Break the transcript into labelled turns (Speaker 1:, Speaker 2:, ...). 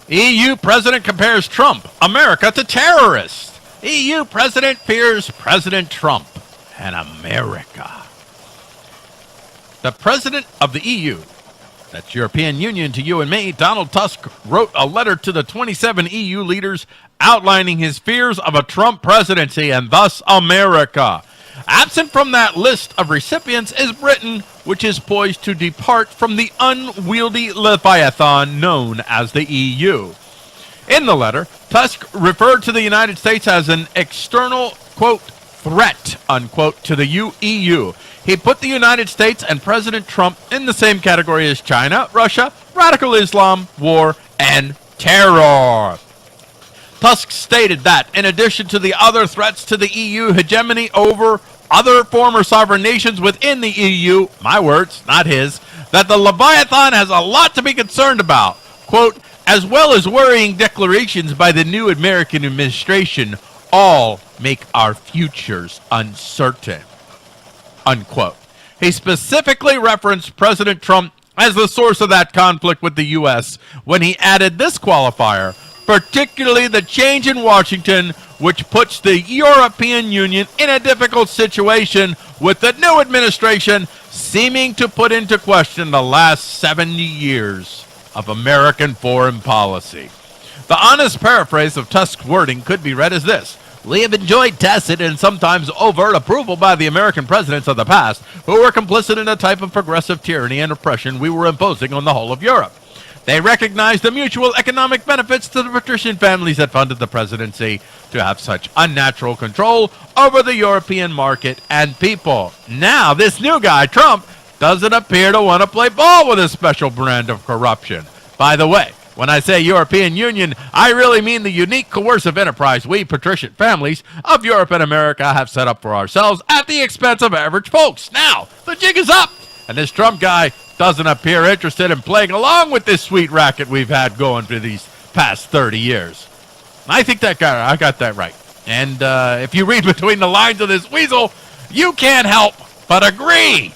Speaker 1: EU president compares Trump, America to terrorists. EU president fears President Trump and America. The president of the EU, that's European Union to you and me, Donald Tusk, wrote a letter to the 27 EU leaders outlining his fears of a Trump presidency and thus America. Absent from that list of recipients is Britain, which is poised to depart from the unwieldy leviathan known as the EU. In the letter, Tusk referred to the United States as an external, quote, threat, unquote, to the EU. He put the United States and President Trump in the same category as China, Russia, radical Islam, war, and terror. Tusk stated that, in addition to the other threats to the EU hegemony over other former sovereign nations within the EU, my words, not his, that the Leviathan has a lot to be concerned about, quote, as well as worrying declarations by the new American administration, all make our futures uncertain, unquote. He specifically referenced President Trump as the source of that conflict with the U.S. when he added this qualifier, particularly the change in Washington, which puts the European Union in a difficult situation with the new administration seeming to put into question the last 70 years of American foreign policy. The honest paraphrase of Tusk's wording could be read as this: we have enjoyed tacit and sometimes overt approval by the American presidents of the past who were complicit in a type of progressive tyranny and oppression we were imposing on the whole of Europe. They recognized the mutual economic benefits to the patrician families that funded the presidency to have such unnatural control over the European market and people. Now, this new guy, Trump, doesn't appear to want to play ball with a special brand of corruption. By the way, when I say European Union, I really mean the unique coercive enterprise we patrician families of Europe and America have set up for ourselves at the expense of average folks. Now, the jig is up, and this Trump guy doesn't appear interested in playing along with this sweet racket we've had going for these past 30 years. I think I got that right. And if you read between the lines of this weasel, you can't help but agree.